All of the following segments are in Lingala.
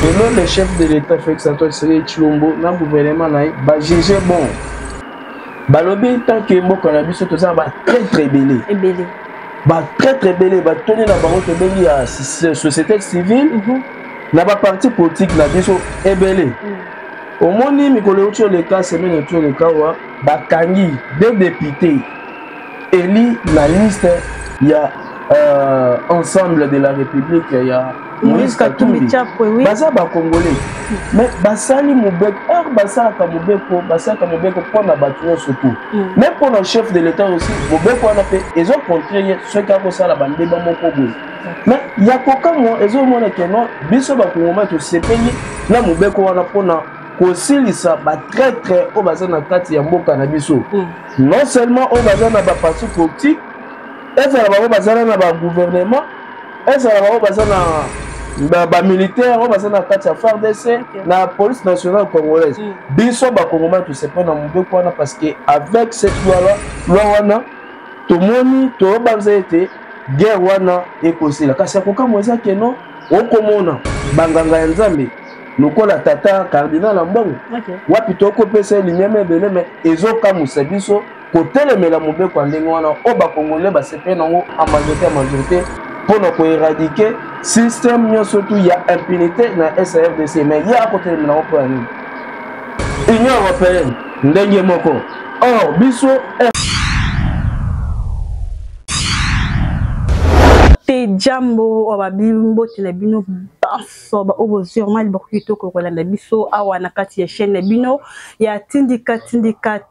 selon le chef de l'État Félix Antoine Tshilombo na gouvernement na ba juger bon balobi tant que mboka na biso to ça ba très belé ba très belé ba toni na bango to bengi ya société civile na ba parti politique na biso ebelé omoni mikolo utio le cas semaine utio le cas wa ba kangi deux députés élis na liste ya ensemble de la République il y a Moïse Katumbi baza ba congolais mais basali mobeko basala ka mobeko pour na batuyo surtout même pour le chef de l'État aussi mobeko na pe ils ont contré ce qu'a ko sala bande ba moko boy mais il y a koka mo ils ont mona que non biso ba kongoma to sepeli na mobeko wana pona kosilisa ba très au baza na kati ya mboka na biso non seulement au baza na ba parti politique est-ce que bazana na ba gouvernement est-ce que bazana ba militaire on bazana kati ya FARDC na police nationale congolaise biso ba congolais tout c'est pas na mbeko wana parce que avec cette loi wana to moni to banza été guerre wana ekosila kasi akoka moza ke non okomona banganga ya nzambe lokola tata cardinal Ambongo wapi to ko pesa lumière belé mais ezoka musabiso kotelemela mobeko ndenge wana o ba congolais ba sepe nango en majorité pour nous éradiquer système nyonso tout il y a impunité na SARDC mais il y a kotelemela ngo pour ani Union européenne ndenge moko or biso te jambo ababimbo telebino baso ba obosirma libokito ko kolanda biso awa na kati ya chaîne bino ya tindika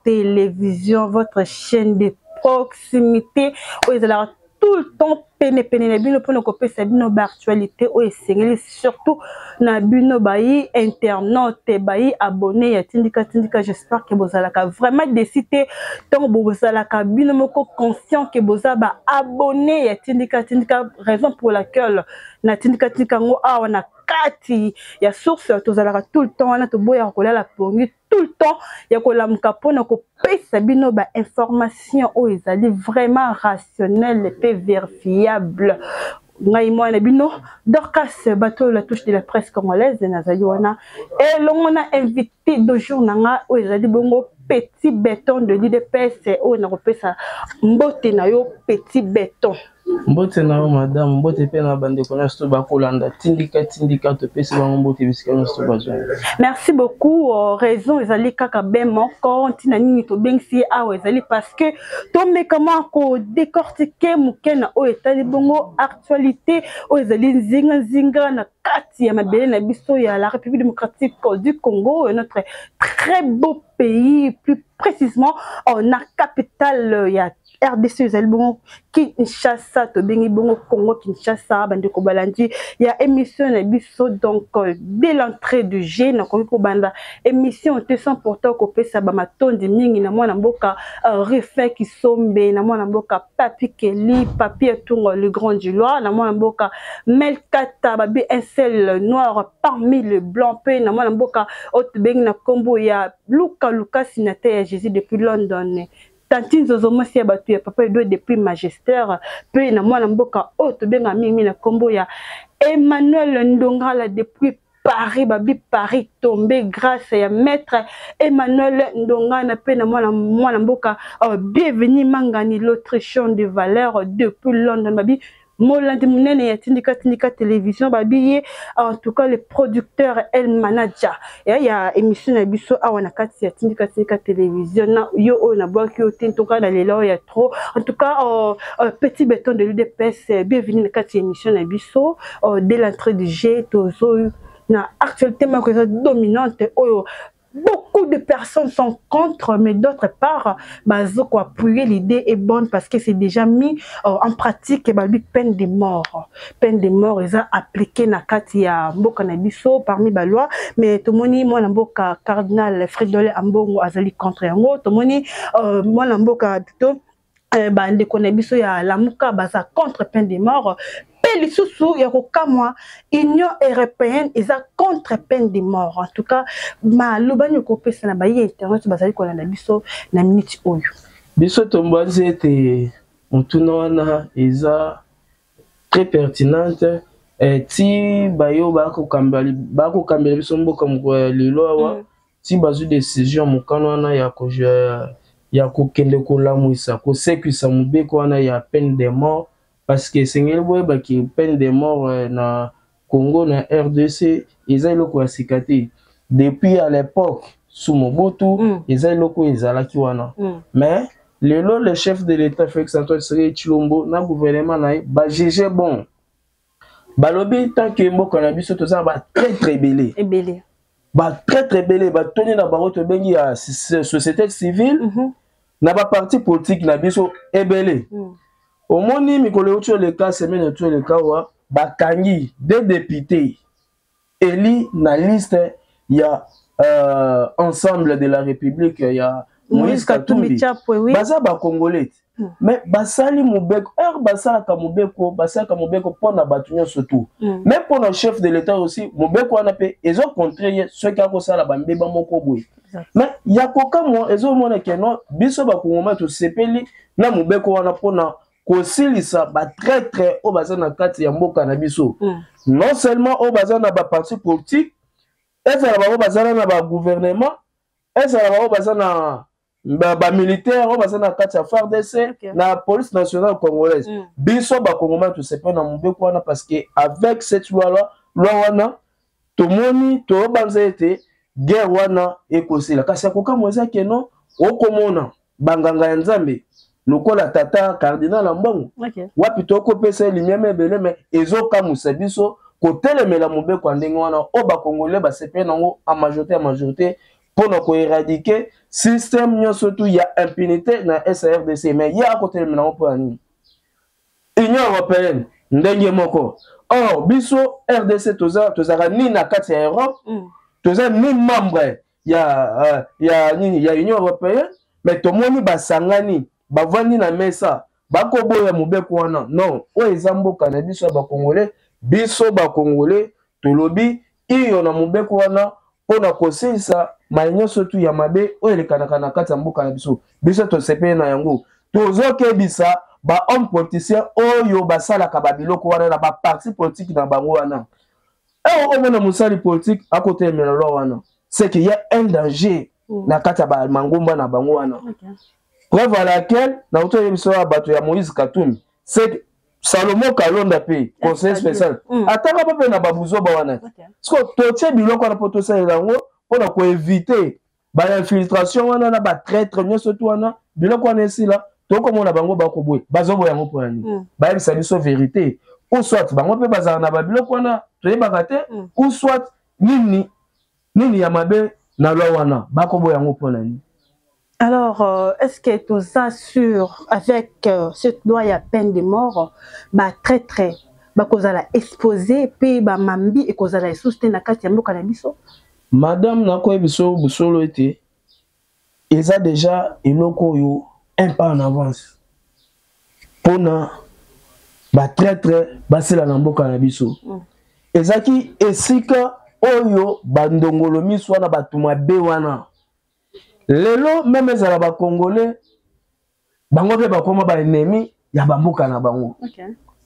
télévision votre chaîne de proximité où ils ont tout le temps pene na bino pour nous kopesa bino ba actualité o esengeli surtout na bino bayi internaute bayi abonné ya tindika j'espère que vous allez vraiment décider tant vous allez bino moko conscient que vous allez abonné ya tindika raison pour laquelle na tindika ngo awa na kati ya source tozalaka tout le temps wana to boya kolela pongi tout le temps ya kolamuka pona ko pesa bino ba information o ezali vraiment rationnel et vérifiable ngai mwana bino Dorcas bateau la touche de la presse congolaise nazali wana et l'on a invité de jour nanga o ezali bongo petit béton de l'UDPS o na kopesa mbote na yo petit béton mbote na yo madame mbote pe na bande kona sto ba kolanda tindika to pesa ba mbote bisikano sto ba zwa. Merci beaucoup raison ezali kaka ben moko ntina nini to bengsi awa ezali parce que tombe comment ko décortiquer mukena o etali bongo actualité o ezali nzinga na kati ya mabele na biso ya la République démocratique du Congo notre très beau pays plus précisément en la capitale ya RDC ezali bongo Kinshasa to bengi bongo Congo Kinshasa bande ko balandi ya émission na biso donc dès l'entrée du G na ko banda émission te sans pourtant ko pesa ba matondi mingi na mwana mboka refait qui sombe na mwana mboka Papi Kelly Papi Etungo le grand du Loire na mwana mboka Melkata babi un seul noir parmi le blanc pe na mwana mboka autre bengi na kombo ya Lucas Sinate ya Jésus depuis London Tantine Zozomo si abatu ya papa edo depuis magistère pe na mwana mboka autre benga mingi na kombo ya Emmanuel Ndongala depuis Paris babi Paris tombé grâce à maître Emmanuel Ndongana pe na mwana mboka bienvenue Mangani l'Autrichien de valeur depuis London babi Molandi munene ya tindika télévision babi en tout cas le producteur El Manager ya émission na biso awa na kati ya tindika télévision na yo o na boaki o tintoka na lelo ya trop en tout cas petit béton de l'UDPS bienvenue na kati émission na biso dès l'entrée du G tozo na actualité dominante oyo beaucoup de personnes sont contre, mais d'autre part, Bazoko appuyer l'idée est bonne parce que c'est déjà mis en pratique et peine de mort. Peine de mort, ils ont appliqué na katia mboka na biso parmi ba loi, mais tout moni moi mboka cardinal Fridolin Ambongo azali contre yango, tout moni moi mboka plutôt bande konebiso ya lamuka baza contre peine de mort. Les sous ya kokamwa Union européenne ils ont contre peine de mort en tout cas ma lobani ko pesa na bayi internet bazali ko na biso na minute oyo biso tombanze te mutuna wana eza très pertinente ti bayo bakokambela biso mboka lelo awa ti bazwi décision mokano wana ya kokende kolamwisa kosekwisa mobeko wana ya peine de mort parce que esengeli boyebaki peine de mort na Congo na RDC eza eloko ya sika te depuis à l'époque sous Mobutu eza eloko ezalaki wana mais lelo le chef de l'état Félix Antoine Tshisekedi Tshilombo na gouvernement na ye bajige bon balobi tant que mboka na biso toza ba très ebele ba très ebele batoni na bango tobengi ya société civile na ba parti politique na biso ebele omoni mikolo oyo le cas semaine oyo le cas wa bakangi des députés élis na liste ya ensemble de la République ya Moïse Katumbi baza ba congolais mais basali mobeko basalaka mobeko pona batu nyonso tout même pour le chef de l'état aussi mobeko wana pe ezo contrer ceux qui akosala bambeba moko boye mais yakoka mo ezo mona ke no biso ba kongoma to sepeli na mobeko wana pona kosilisa ba très o baza na kati ya mboka na biso non seulement o baza na ba parti politique ezala ba baza na ba gouvernement ezala ba baza na ba militaire o baza na kati ya FARDC na police nationale congolaise biso ba kongoma to sepeli na mobeko wana parce que avec cette loi wana tomoni to banza ete guerre wana ekosila kasi akoka mweza keno okomona banganga ya nzambe lokola tata cardinal ambongo wapi tokopesa lumière mebele mais ezokamusa biso kotelemela mobeko ndenge wana o bakongole basepe nango a majorité mpona koéradiquer système nyonso tu ya impunité na SARDC mais ya kotelemela nango mpo ya nini Union européenne ndenge moko or biso RDC tozaka nini na kati ya Europe toza ni membre ya Union européenne mais tomoni basangani bavandi na mesa bakoboya mobeko wana non oyo eza mboka na biso ya bakongole biso bakongole tolobi iyo na mobeko wana mpona kosilisa mai nyonso tu ya mabe oyo elekanaka na kati ya mboka na biso tosepeli na yango tozokebisa bahomme politicien oyo basalaka babiloko wana na baparti politique na bango wana omona mosali politique akotelemela lwa wana c'est qu'il y a un danger na kati ya bamangomba na bango wana preuve à laquelle na auto yebiso ya bato ya Moïse Katumbi c'est Salomon Kalonda pe conseiller spécial ataka pa pe na babuzo ba wana parce que totie biloko wana po tosalela yango mpona koevite bainfiltration wana na batraître nyonso tu wana biloko wana esila tokomona bango bakoboye bazoboya yango mpo nani bayebisa biso vérité ou soit bango mpe bazala na babiloko wana toyebaka te ou soit nini ya mabe na lwa wana bakoboya yango mpo nani. Alors, est-ce que tu es sûr avec cette loi à peine de mort, très, cause la exposé, puis mambi et cause la soutenir na kati ya mboka na biso? Madame Nakoye biso busolo ete, ils a déjà eloko yo un pas en avance. Pona très, basila na mboka na biso. Ezaki esika oyo bandongolo miso wana batuma be wana. Lelo même ezala ba congolais bango pe bakoma ba ennemi ya bamboka na bango.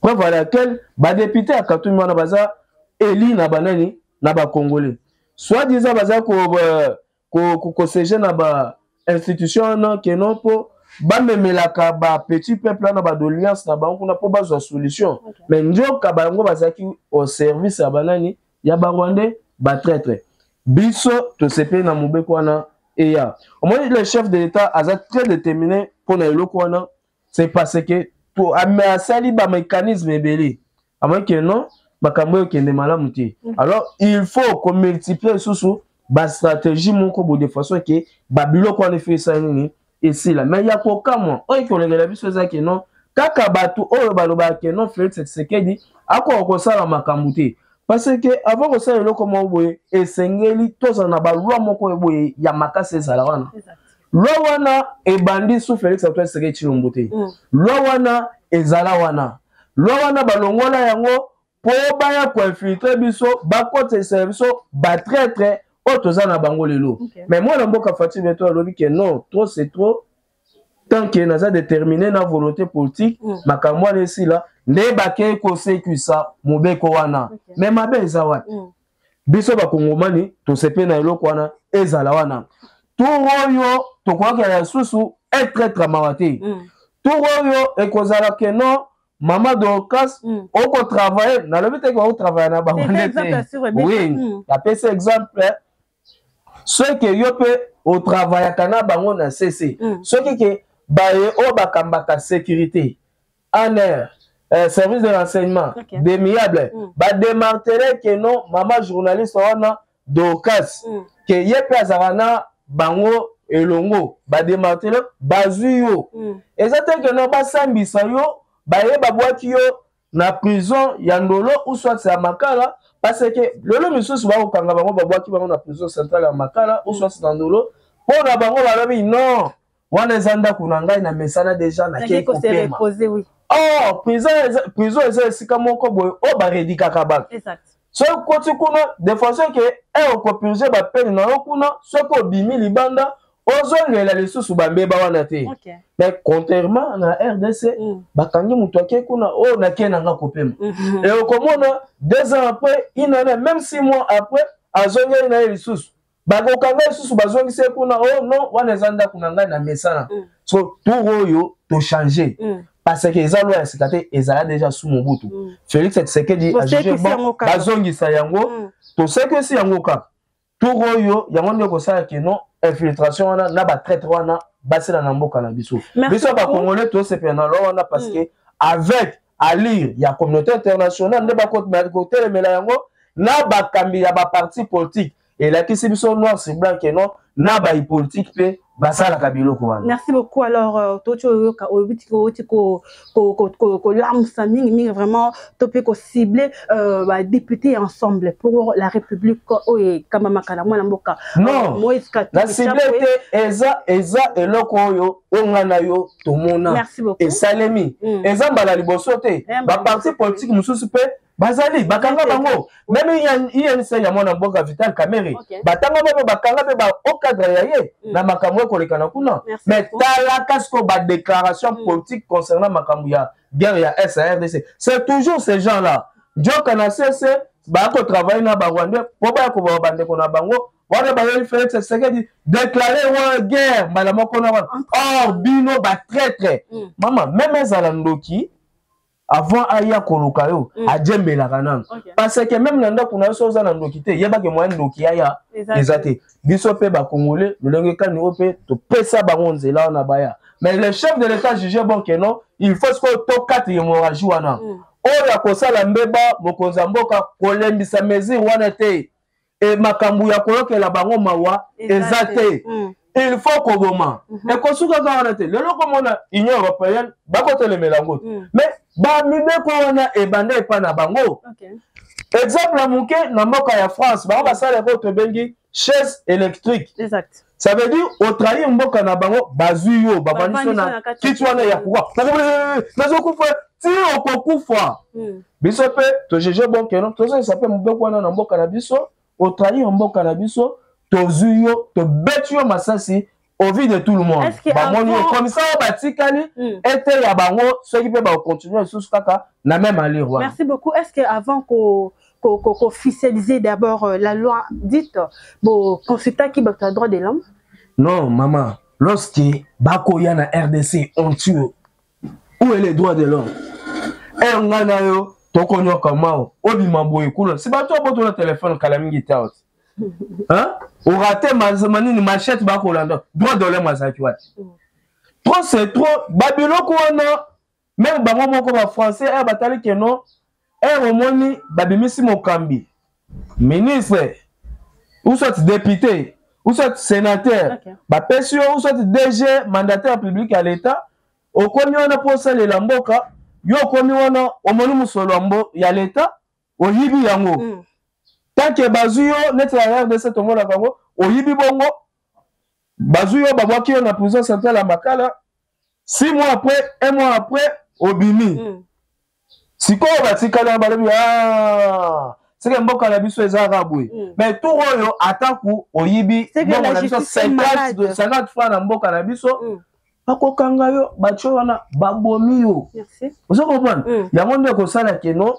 Preuve à laquelle ba député ya Katumbi wana baza eli na banani na ba congolais. Soit disant baza ko siéger na ba institution na kenon po ba memelaka ba petit peuple na ba d'alliance na bango na po bazwa solution. Mais njoka bango bazaki au service ya banani ya ba Rwandais ba traître. Biso to sepe na mobeko wana. Et au moins le chef de l'État a très déterminé pour le Lokwana, c'est parce que tout a sali ba mécanisme belé. À moins que non, bakambo qui est malade. Alors il faut qu'on multiplie sous ba stratégie mon ko de façon que babilo ko ne fait ça ni et c'est là. Mais il y a quoi comme on qu'on regarde la biso ça que non, kaka batu o baloba que non Félix Tshisekedi ako ko sala makambuté. Parce que avant que ça le comment boye esengeli toza na ba loi moko boye ya makase ezala wana. Loi wana e bandi sous Félix Antoine Tshisekedi Tshilombo te. Loi wana ezala wana. Loi wana balongola yango po baya ko infiltrer biso ba côté service ba traître o toza na bango lelo. Mais moi na mboka Fati Beto alobi que non, trop c'est trop. Tant que naza déterminé na volonté politique, makamwa lesi là nde bakei kosekisa mobeko wana me mabe eza wapi biso bakongomani tosepe na eloko wana ezala wana tour oyo tokoki ya susu etraître mawa te tour oyo ekozala keno Maman Dorcas, on peut travailler, dans le but qu'on travaille na banane. Oui, la PC exemple, ceux qui yo peut au travail à Kana bango na CC, ceux qui baye au bakambaka sécurité, en air, service de renseignement, démiable, ba démanteler que non, maman journaliste wana Dorcas, que yé plazarana bango elongo, ba démanteler bazuyo. Exactement que non ba sambisa yo. Baye babwaki yo na prison ya ndolo ou soit c'est à Makala parce que lelo misusu ba okanga bango babwaki bango na prison centrale ya Makala ou soit c'est dans ndolo pour na bango balobi non wana zanda kuna ngai na mesana déjà na ke kopema oui. Oh prison eza esika moko boy o ba redikaka ba exact so koti kuna de façon que e okopurger ba peine na yo kuna so ko bimi libanda ozongela lisusu bambeba wana te mais contrairement na RDC bakangi mutu ake kuna o na kenanga kopema et okomona 2 ans après inana même 6 mois après azongela na lisusu bakokanga lisusu bazongise kuna oh non wana zanda kuna ngai na mesana so tout oyo to changer parce que eza loi sikate ezala déjà sous Mobutu Félix Tshisekedi a jugé bon bazongisa yango to seke si yango ka tout oyo yango ndeko sala ke non infiltration wana na ba traite wana basela na mboka na biso biso ba congolais to sepe na lo wana parce que avec alire ya communauté internationale ne ba côté le mela yango na ba kambi ya ba parti politique et la kisi biso noir c'est blanc que non na ba politique pe basala kabiloko wana. Merci beaucoup. Alors tocho ka obitiko ko lamsa mingi vraiment topé ko cibler ba député ensemble pour la République oye kama makala mwana mboka. Non. La cible eza eloko oyo ongana yo tomona. Merci beaucoup. Et Salemi eza mbala liboso te ba parti politique mususu pe bazali bakanga bango même INC ya mwana mboka Vital Kamerhe batanga ba bakanga pe ba au cadre ya ye na makambo koleka na kuna mais tala kasko ba déclaration politique concernant makambo ya guerre ya SARDC c'est toujours ces gens là Djoka na CC ba ko travailler na ba Rwanda po ba ko ba bande ko na bango wana ba Félix Tshisekedi déclarer wa guerre mbala moko na wana or bino ba traître mama même ezala ndoki avant aya koluka yo ajembela kananga parce que même nanda kuna so za na ndoki te yeba ke moyen ndoki aya ezate biso pe ba congolais lolenge kani ope to pesa bango nzela na baya mais le chef de l'état jugé bon que non il faut que to kati hémorragie wana oya kosala mbeba mokonza mboka kolembisa mesure wana te et makambu ya kolokela bango mawa ezate il faut koboma et kosuka ka wana te lelo komona union européenne bakotelemela ngo mais ba mibeko wana ebanda epa na bango exemple muke na mboka ya France ba basala ko to bengi chaise électrique exact ça veut dire au trahir mboka na bango bazuyo babaniso na kitu wana ya kuwa nazokufa ti okokufa biso pe to jeje bon que non to ça peut mboka wana na mboka na biso au trahir mboka na biso to zuyo to betyo masasi au vu de tout le monde comme ça batikali était ya bango ceux qui peuvent continuer sous kaka na même aller roi. Merci beaucoup. Est-ce que avant qu'on officialiser d'abord la loi dite bon consultant qui bat le droit de l'homme? Non maman, lorsque bako ya na RDC on tue où est le droit de l'homme? Et on a yo to konyo kamao obima boye kuna si bato boto na téléphone kala mingi taot. Hein? Au raté manini machette bako landa droit de l'homme azaki wati. Trop c'est trop babiloko wana même bango moko ba français e batali que non e romoni babimisi mokambi ministre ou soit député ou soit sénateur ba pesio ou soit DG mandataire public à l'état au komi wana pour ça les lamboka yo komi wana omoni musolo mbo ya l'état o yibi yango tant que bazuyo net la de cette monde bango o yibi bongo bazuyo babwaki yo na prison centrale à Makala 6 mois après 1 mois après obimi sikoyo batikala balobi c'est que mboka na biso ezaka boye mais tout oyo ataku oyibi bongo na biso 50 francs na mboka na biso bakokanga yo bacho wana babomi yo. Merci. Vous comprenez? Ya monde ko sala keno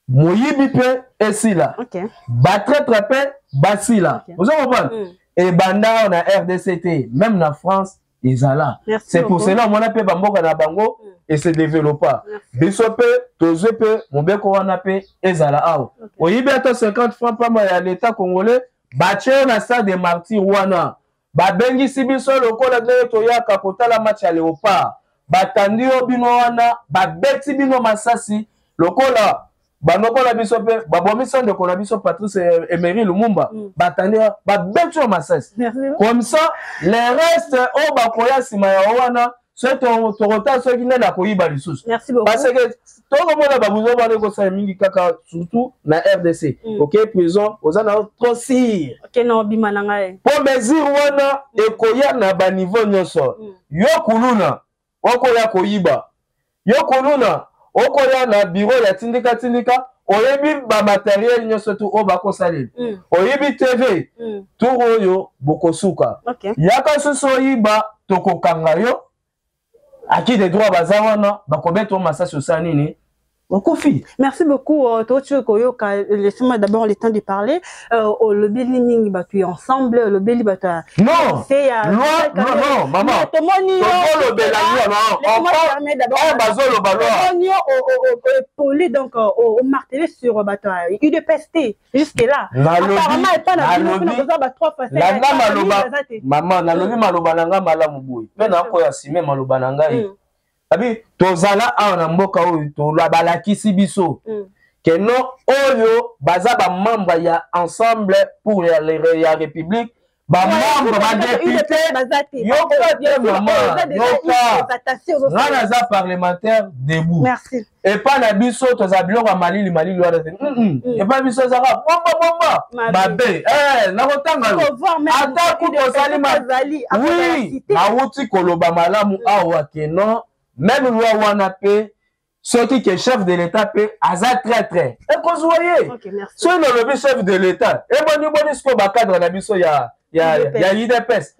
moyibi pe esila. OK. Batretre pe basila. Vous comprenez? Et banda on a RDCT, même na France, ils sont là. C'est pour cela on a pe bamboka na bango et se développa. Biso pe tozo pe mobeko wana pe ezala awo. Oyibi ato 50 francs pa ma ya l'état congolais, bache na stade de martyrs wana. Babengi sibiso lokola de toyaka kotala match ya Léopard. Batandi obino wana, babeti bino masasi lokola banokola biso pe babomisa de kona biso Patrice Emery Lumumba. Batandi babeti masasi. Comme ça, les restes au bakoya sima ya wana, c'est ton retard ceux qui n'est la koyiba lisusu. Merci beaucoup. Parce que tout le monde a besoin de ko sa mingi kaka surtout na RDC. OK, prison, ozana trop sir. OK, non bimana ngai. Pour mesure wana ekoya na ba niveau nyoso. Yo kuluna, okoya koyiba. Yo kuluna, okoya na bureau ya tindika oyebi ba matériel nyoso tu o bako saleli. Oyebi TV. Tout oyo bokosuka. OK. Yaka soso yiba tokokanga yo. À qui des droits bazawana, bakobeto masasi osanini. Merci beaucoup. Laissez-moi d'abord le temps de parler. Le Béli Ning batu ensemble, le Béli batu. Non, non, maman. Le Béli Béli donc au martelé sur batu. Il est pesté jusque là. Apparemment, il pas maman, na lobi malobananga malamu boy. Pena ko ya sime malobananga. Abi tozala ana mboka oyo to la balakisi biso que non oyo baza ba membre ya ensemble pour la république ba membre ba député yoka maman yoka ngana za parlementaire debout. Merci. Et pas la biso toza biloko malili wana et pas biso za bomba babe na kotanga yo ata ku tozali oui na wuti koloba malamu awa que non. Même loi wana pe ceux qui est chef de l'état pe aza traître. Et qu'on voyez. Ceux le chef de l'état. Et boni ce ba cadre na biso ya IDPS.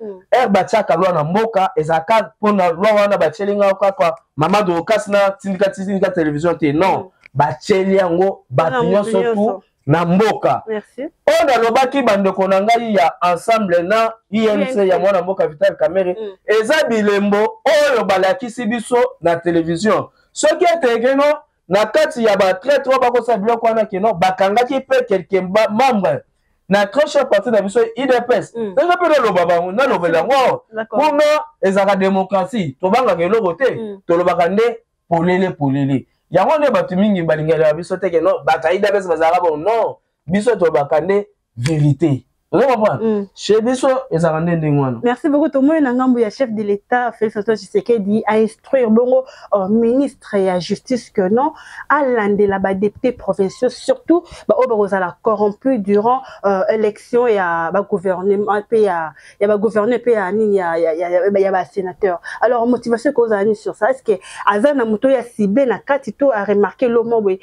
Bachaka loi na mboka ezaka pona loi wana bachelinga kwa mama do kasna tindika télévision te non. Bacheli yango batinyo surtout na mboka. Merci. On a lobaki bande konanga ya ensemble na INC ya mwana mboka Vital Kamerhe eza bilembo oyo balakisi biso na télévision. Ce qui est tegeno na kati ya ba traître ba ko sa biloko wana keno bakangaki pe quelqu'un membre na très cher parti na biso IDPS. Eza pe lo baba na lo belango. Kuna ezaka démocratie. To banga ngelo côté to lo bakande polele. Yango ne batu mingi balingala biso te ke no bataida bese bazara bon non biso to bakande vérité. Vous comprenez? Chez biso ezarande ndengwana. Merci beaucoup to moyo na ngambo ya chef de l'état Félix Antoine Tshisekedi a instruire bongo ministre ya justice que non à landela ba député provinciaux surtout ba obozala corrompu durant élection ya ba gouvernement pe ya ba gouverneur pe ya nini ya ba sénateur. Alors motivation cause ani sur ça est-ce que azana muto ya cible na kati to a remarqué le mot et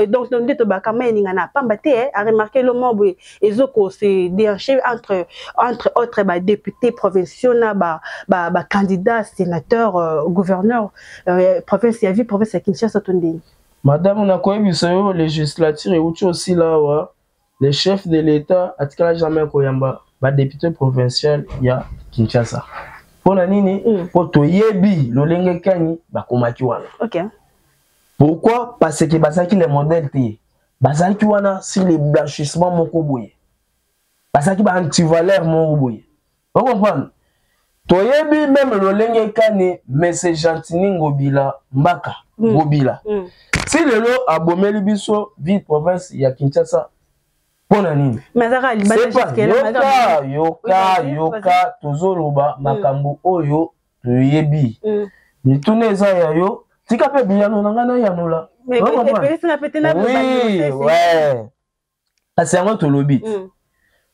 donc on dit to ba kama ninga na pamba te a remarqué le mot ezoko c'est déhanché entre autres députés provinciaux candidats sénateurs gouverneurs province ya vie province ya Kinshasa tondeni. Madame on a quoi biso législature et aussi là les chefs de l'état atikala jamais koyamba ba député provincial ya Kinshasa. Pona nini pour toyebi lolenge kani ba komaki wana. OK. Pourquoi? Parce que basaki les modèles té. Basaki wana sur les blanchissements moko boye. Parce que ba anti-valeur mon boye. Vous comprenez? Toyebi même le lenge kane mais c'est Gentini Ngobila Mbaka Ngobila. Si le lo abomeli biso ville province ya Kinshasa pona nini? Mazara libana yoka tozoloba makambo oyo toyebi. Ni tuneza ya yo tika pe bilano ngana ya nola. Mais oui, ouais. Asango tolobi.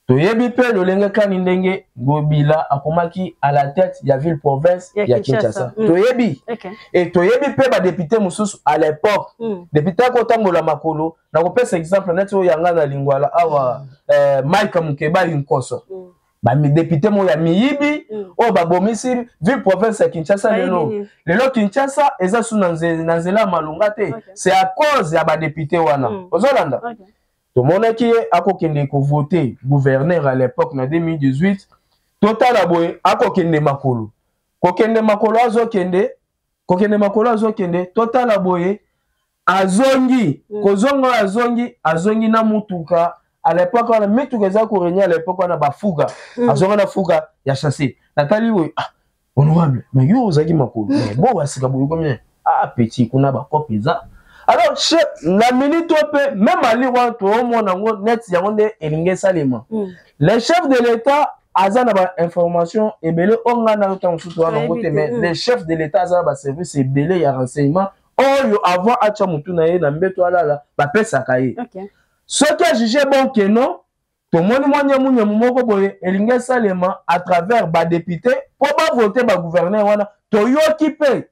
Toyebi pe lolenge kani ndenge Ngobila akomaki à la tête ya ville province ya Kinshasa. Toyebi. Et toyebi pe ba député mususu à l'époque. Député ko tambola makolo na ko pesa exemple neto yanga na lingwala awa Mike Mukeba Inkoso. ba mi député mo ya miyibi o ba bomisi ville province ya Kinshasa lelo Kinshasa eza sous nanzela malunga te c'est à cause ya ba député wana ozolanda to monaki akokende ko voter gouverneur à l'époque na 2018 total aboye akokende makolo kokende makolo azokende total aboye azongi kozonga azongi na mutuka à l'époque on a mis tout ça pour régner à l'époque on a bafuga azonga na fuga ya chassé natali we honorable mais yo ozaki makolo mais bon basika boye combien petit kuna ba kopeza alors chef la minute pe même ali wa to mona ngo net yango nde elinge salema les chefs de l'état azana ba information ebele onga na temps surtout na ngote mais les chefs de l'état azana ba service ebele ya renseignement oyo avant acha mutu na ye na mbeto alala ba pesa kaye ce qui a jugé bon que non to moni mwanya moko boye elinge salema à travers ba député pour ba voter ba gouverneur wana to yoki pe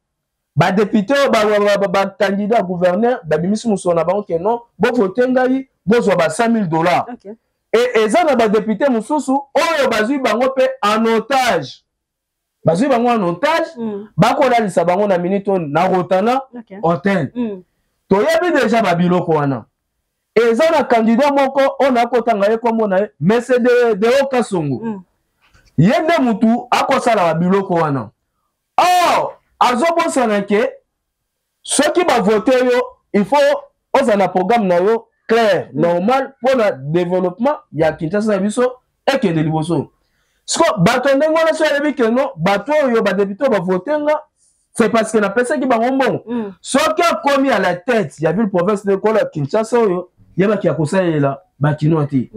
ba député ba candidat gouverneur ba bimisi musona ba que non bo voter ngai bo zo ba $100,000 et eza na ba député mususu oyo bazui bango pe en otage bazui bango en otage bako dalisa bango na minute na rotana hôtel to yebi déjà ba biloko wana eza na candidat moko on a kotanga ye kombo na ye mais c'est de Okasongo yende mutu akosala ba biloko wana azobosana ke soki ba voter yo il faut ozana programme na yo clair normal pour le développement ya Kinshasa biso et que de liboso sko bato ndengo na so yebi ke non bato yo ba député ba voter nga c'est parce que na pesa ki bango mbongo soki akomi à la tête ya ville province de Kinshasa yo yeba ki akosalela bakino te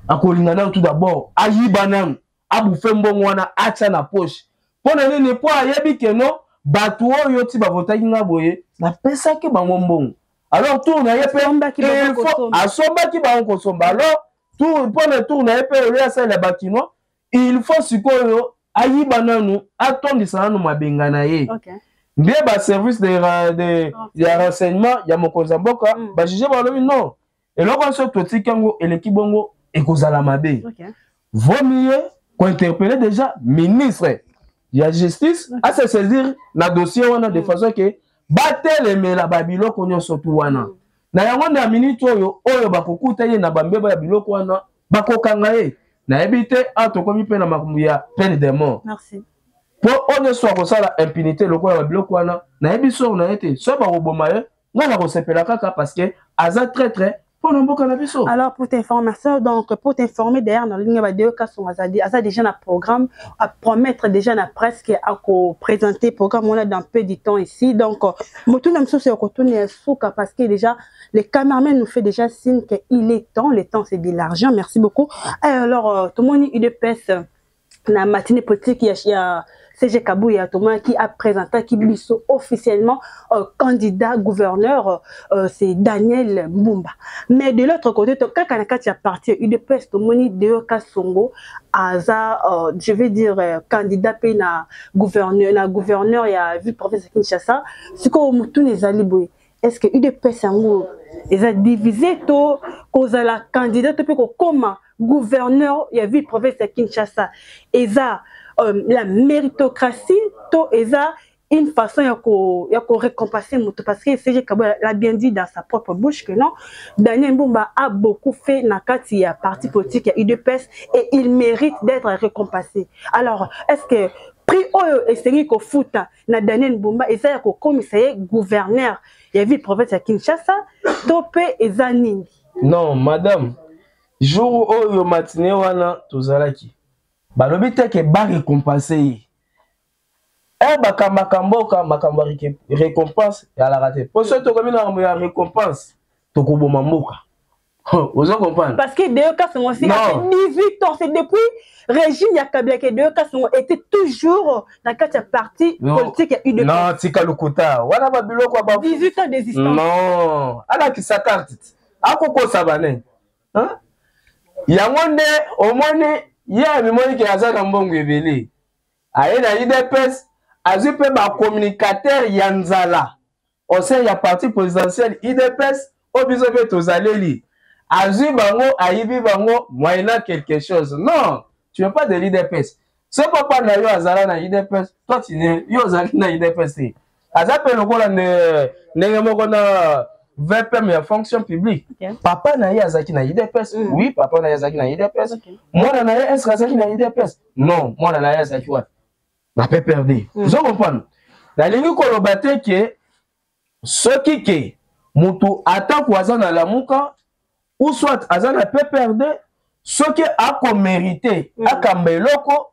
akolingana tout d'abord ayibanam abufe mbongo wana acha na poche pona nini po ayebi ke non bato oyo ti ba votaki nga boye na pesa ki bango mbongo alors tourne ye pe il faut asomba ki bango kosomba alors tout pona tourne ye pe ole asala bakino il faut sikoyo ayibananu atondisa nanu mabenga na ye bien ba service de renseignement ya mokonza mboka ba juger ba lobi non et lorsqu'on se totika ngo eleki bongo ekozala mabe vaut mieux qu'on interpeller déjà ministre ya justice à se saisir na dossier wana de façon que batelemela babiloko nyonso tu wana na yango na minute oyo bakokuta ye na bambeba ya biloko wana bakokanga ye na ebite atokomi pe na makambo ya peine de mort merci pour on soit kosala impunité lokola babiloko wana na ebiso na ete so bakoboma ye nga na kosepela kaka parce que aza très alors pour t'information donc pour t'informer derrière dans ligne vidéo Kasongo aza déjà un programme à promettre déjà na presque à présenter programme on a dans peu de temps ici donc motu na mso se retourner souka parce que déjà les caméramans nous fait déjà signe que il est temps le temps c'est de l'argent merci beaucoup alors tout le monde UDPS na matinée politique il y a CG Kabouya Thomas qui a présenté qui biso officiellement candidat gouverneur c'est Daniel Mbumba mais de l'autre côté quand il y a parti UDPS Tomoni de Kasongo aza je vais dire candidat pe na gouverneur il y a vu professeur Kinshasa ce que mutu les aliboy est-ce que UDPS yango ils a divisé to cause la candidat pe ko comment gouverneur il y a vu professeur Kinshasa eza la méritocratie to eza une façon ya ko récompenser mutu parce que CG Kabouya l'a bien dit dans sa propre bouche que non Daniel Mbumba a beaucoup fait na kati ya parti politique ya UDPS et il mérite d'être récompensé alors est-ce que prix oyo esengi ko futa na Daniel Mbumba eza ya ko commissaire gouverneur ya ville province ya Kinshasa to pe eza nini non madame jour oyo matinée wana tozalaki balobi te ke ba récompenser makambo récompense ya la raté pour ça to comme na récompense to ko boma mboka vous comprenez parce que deux cas sont aussi 18 ans c'est depuis régime ya Kabila que deux cas sont était toujours dans quatre parti politique ya UDPS non tika lukuta wana ba biloko ba 18 ans d'existence non ala ki sa carte akoko sabane hein yango nde omoni ya mimoni ke azaka mbongo ebele aye na UDPS azupe ba communicateur ya nzala au sein ya parti présidentiel UDPS obiso pe tozaleli azu bango ayibi bango moyena quelque chose non tu n'es pas de l'IDPS. Ce papa n'a eu Azala na IDPS, toi tu n'es eu Azala na IDPS. Azapé le rôle de VPM et fonction publique. Papa n'a eu Azaki na IDPS. Oui, papa n'a eu Azaki na IDPS. Moi n'a eu Azaki na IDPS. Non, moi n'a eu Azaki wa. Na pe perdu. Vous comprenez? La ligne kolobate que ce qui est mutu attaque Azana la muka ou soit Azana pe perdre ce qui a comme mérité a kambeloko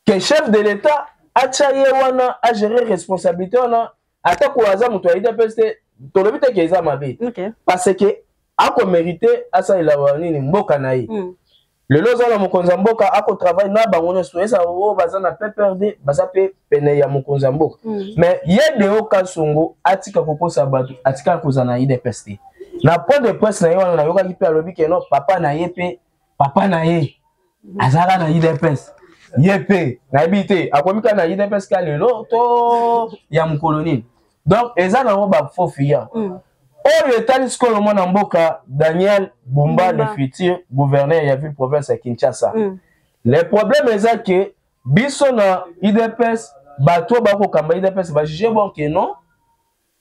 que chef de l'État a tchaye wana a géré responsabilité wana attaque Azana mutu aide peste tolobite ke eza mabe parce que a comme mérité a ça il a nini mboka naï le lozala mokonza mboka a ko travail na bangono so esa o bazana pe perdre baza pe pene ya mokonza mboka mais yede o kasongo atika kokosa bato atika kozana ide peste na point de presse na yo na yoka ki pe alobi ke no papa na ye pe papa na ye azala na IDPS ye pe na ebite akomika na IDPS ka lelo to ya mkoloni donc eza na ba fofia o etali skolo mona mboka Daniel Bumba le futur gouverneur ya ville province ya Kinshasa le problème eza que biso na IDPS bato bako kamba IDPS ba juger bon que non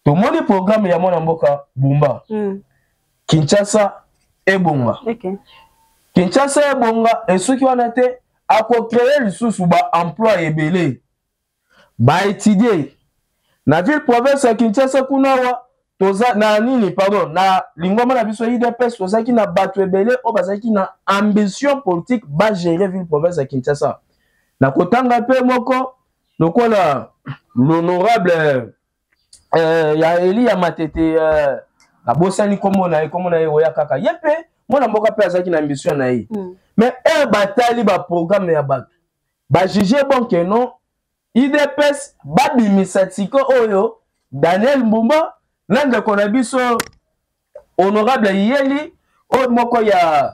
to moni programme ya mona mboka Bumba Kinshasa ebonga. Kinshasa ebonga et ceux qui ont été à créer le sous ba emploi ebele. Ba étudier na ville province ya Kinshasa kunawa toza na nini pardon na lingoma na biso IDPS toza ki na bato ebele o bazaki na ambition politique ba gérer ville province ya Kinshasa. Na kotanga pe moko lokola l'honorable ya Eli ya Matete abosani komona oya kaka yepe mona mboka pe azaki na ambition na ye mais batali ba programme ya bato ba juger bon que non IDPS ba bimisatiko oyo Daniel Mbumba nande kona biso honorable Yeli o moko ya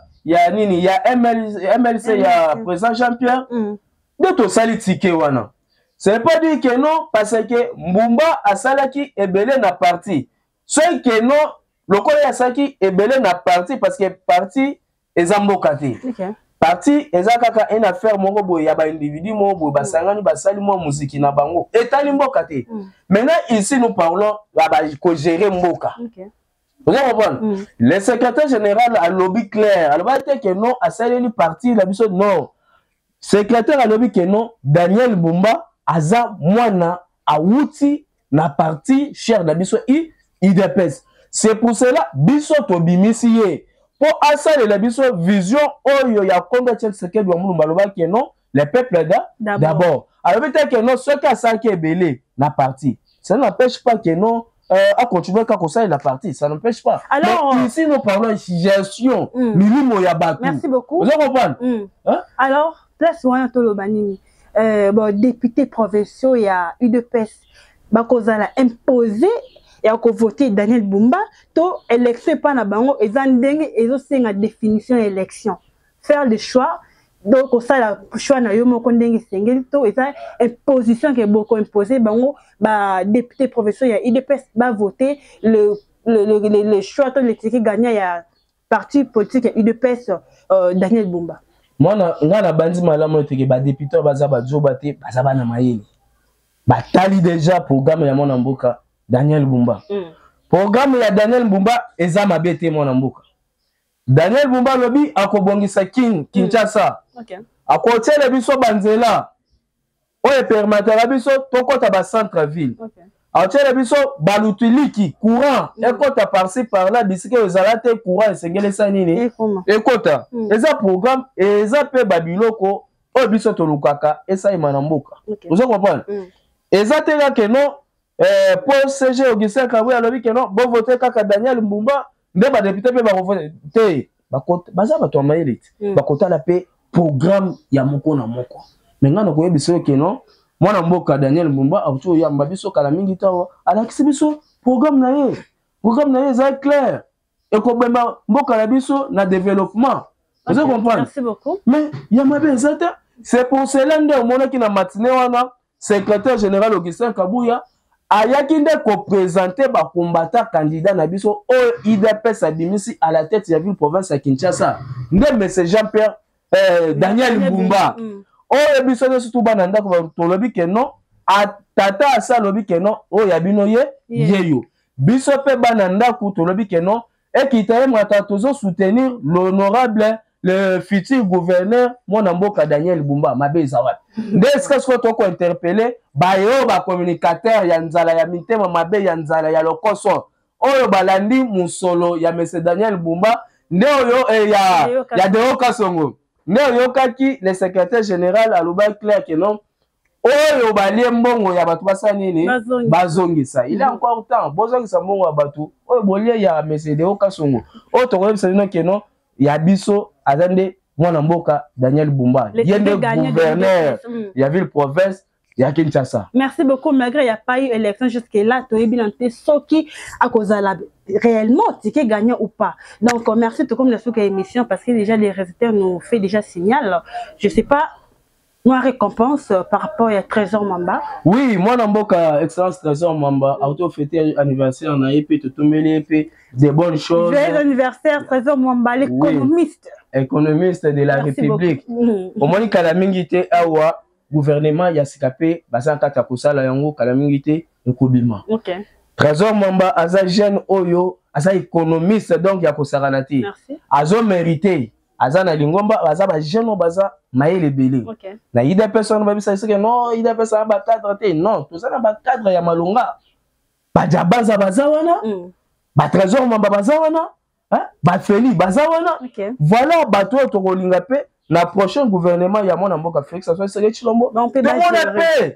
nini ya MLC ya président Jean-Pierre de to sali tike wana c'est pas dire que non parce que Mbumba asalaki ebele na parti ce que non lokola ya saki ebele na parti parce que parti ezamboka te parti ezakaka une affaire moko boye ya ba individu moko boye basangani basali mo muziki na bango etali mboka te maintenant ici nous parlons ba ko gérer mboka vous comprenez le secrétaire général a lobby clair alors ba te que non asaleli parti la biso non secrétaire a lobby que non Daniel Bumba aza mwana awuti na parti cher na biso IDPS. C'est pour cela biso to bimisiye pour asale la biso vision oyo ya Congo Tshisekedi wa Mulumba loba que non les peuples d'abord. Alors peut-être que non ce qui ça qui est belé na parti. Ça n'empêche pas que non à continuer comme ça la partie, ça n'empêche pas. Alors mais ici nous parlons de gestion milimo ya bato. Merci beaucoup. Vous comprenez hein? Alors place moyen to lobanini bon député provinciaux ya UDPS bakozala imposer et à voter Daniel Bumba, to élection pas na bango ezandenge ezosenga définition élection. Faire le choix donc ça la choix na yo moko ndenge sengeli to eza imposition que beaucoup imposé bango ba député provinciaux ya IDPS ba voter le choix to le ticket gagnant ya parti politique ya UDPS Daniel Bumba. Moi na bandi malamu te ke ba député baza ba zoba te baza bana mayeli. Ba tali déjà programme ya mona mboka Daniel Bumba. Programme ya Daniel Bumba eza mabete mona mboka. Daniel Bumba lobi akobongisa Kinshasa. Akotela biso banzela. Oye permettra biso tokota ba centre ville. Akotela biso balutiliki courant ekota par-ci par-là bisike ozalate courant esengele sa nini ekota. Eza programme eza pe babiloko oyo biso tolukaka esa imana mboka. Vous comprenez? Eza tela que non pour CG Augustin Kabwe alobi que non bon voter kaka Daniel Mbumba nde ba député pe ba voter te bakota baza bato amayeli bakota la pe programme ya moko na moko mais ngana ko yebiso que non mwana mboka Daniel Mbumba abuto ya mbabiso kala mingi tawo alakisi biso programme na ye za clair et ko bemba mboka na biso na développement vous comprenez? Merci beaucoup. Mais ya mabe ezata c'est pour cela nde omona ki na matinée wana secrétaire général Augustin Kabuya ayaki nde ko présenter ba combattant candidat na biso o IDPS abimisi à la tête ya ville province ya Kinshasa nde monsieur Jean-Pierre Daniel Mbumba oyo biso surtout bana ndako tolobi ke non tata asa lobi ke non oyo ya bino yeyo biso pe bana ndako tolobi ke non ekitaye mwata tozo soutenir l'honorable le futur gouverneur mwana mboka Daniel Mbumba mabeza wapi nde eska siko toko interpeller bayo ba communicateur ya nzala ya mitema mabe ya nzala ya lokoso oyo balandi musolo ya monsieur Daniel Mbumba nde oyo ya Deo Kasongo nde oyo kaki le secrétaire général aloba clair que non oyo balie mbongo ya bato basani ni bazongisa il est encore temps bozongisa mbongo ya bato oyo bolie ya monsieur Deo Kasongo oyo tokoyebisa bino que non ya biso azande mwana mboka Daniel Mbumba yende gouverneur ya ville province ya Kinshasa. Merci beaucoup. Malgré il n'y a pas eu élection jusque-là, tu as bien été qui à cause de la réellement ticket gagnant ou pas. Donc merci tout comme la sous émission parce que déjà les résultats nous fait déjà signal. Je sais pas. Moi récompense par rapport à Trésor Mamba. Oui, moi Namboka excellence Trésor Mamba auto fêter anniversaire on a épé tout épé des bonnes choses. Joyeux anniversaire Trésor Mamba l'économiste. Oui, économiste de la République. Au moins kalamingité awa gouvernement ya sikapé basan kata kosala yango kalamingité ekobima. OK. Trésor Mamba aza jeune oyo aza économiste donc ya kosaranati. Merci. Azo mérité. Azana lingomba baza ba jeune baza maïle belé. OK. Na ida personne ba bisa que non, ida personne ba cadre te non, tout ça na ba cadre ya malunga. Ba jabaza baza wana. Ba Trésor Mamba baza wana. Hein? Ba Feli baza wana. OK. Voilà bato to kolinga pe na prochain gouvernement ya mona mboka Félix ça soit Chilombo. On peut pas.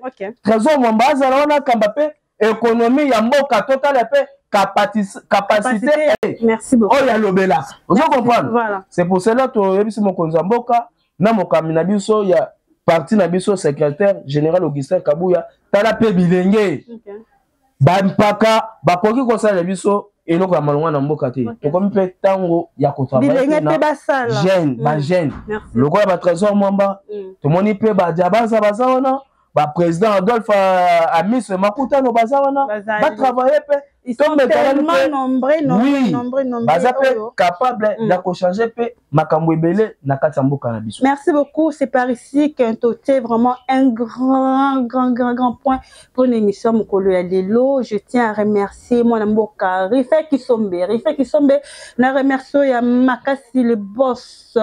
OK. Trésor Mamba baza wana kamba pe économie ya mboka total pe capacité. Merci beaucoup. Oh, il y a l'obéla. Vous comprenez? Voilà. C'est pour cela que je mon konzamboka na mokambi na biso ya parti na biso secrétaire général Augustin Kabuya tala pe bilenge. OK. Ba mpaka ba koki ko sala biso eloko ya malonga na mboka te. To komi pe tango ya ko travailler na jeune, ba jeune. Lokola ba Trésor Mamba. To moni pe ba jabaza bazana. Ba président Adolphe Amis Makuta no bazawana ba travailler pe ils sont tellement nombreux baza pe capable de changer pe makambo ebele na kati mboka na biso. Merci beaucoup, c'est par ici qu'un toté vraiment un grand point pour l'émission Mokolo ya Lelo. Je tiens à remercier mon mboka Rifé Kisombe na remercie ya Makasi le boss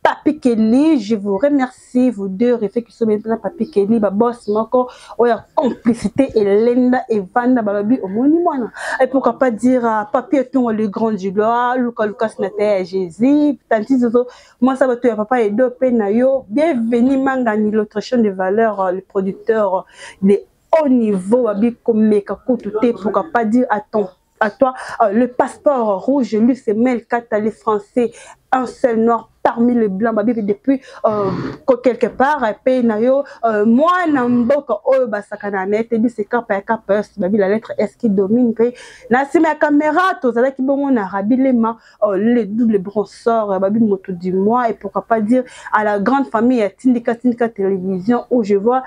Papi Kelly, je vous remercie, vous deux, Rifé Kisombe na Papi Kelly, ba boss moko oya complicité Elenda et Vanda balobi au monument. Et pourquoi pas dire Papi Etongo le grand du loi, Lucas Nate Jésus, tanti zozo, moi ça va tout papa et deux penayo, bienvenue Mangani l'autre chaîne de valeur, le producteur de haut niveau, Babi Komeka Koutoute, pourquoi pas dire à toi, le passeport rouge, lui c'est Mel Katale français, un seul noir parmi les blancs, depuis quelque part, Penayo, moi, Namboka, oh, Basakana net, et c'est Kapa, la lettre S qui domine, Nassim la caméra, tous les qui bon, on a rabilement les doubles brosseurs, Babi Moto du mois, et pourquoi pas dire à la grande famille Tindika Télévision, où je vois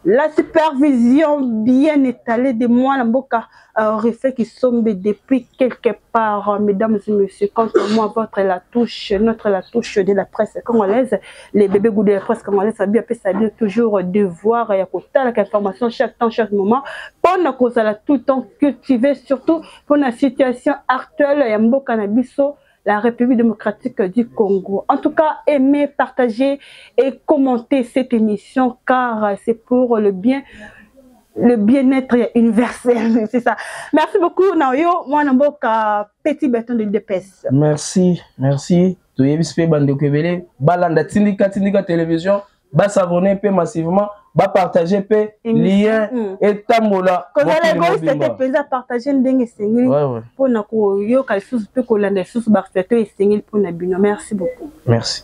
la supervision bien étalée de moi, Namboka, Refait qui sombe depuis quelque part, mesdames et messieurs, quand moi, notre la touche de la presse congolaise, les bébés goûts de la presse congolaise, ça bien toujours devoir et à l'information chaque temps, chaque moment, pour nous cause à tout le temps cultiver, surtout pour la situation actuelle, et un cannabiso, la République démocratique du Congo. En tout cas, aimez, partagez et commentez cette émission car c'est pour le bien-être universel, c'est ça. Merci beaucoup, Naoyo. Moi, Namboka, petit béton de l'IDPS. Merci. Tu es visité Bande Kebele, Balanda Tindika Télévision, ba s'abonner massivement, ba partager lien et tambola. Quand les gars c'était plaisir partager ndenge sengeli pour na ko yo ka sous pe ko landa sous ba feto et sengeli pour na bino. Merci beaucoup. Merci.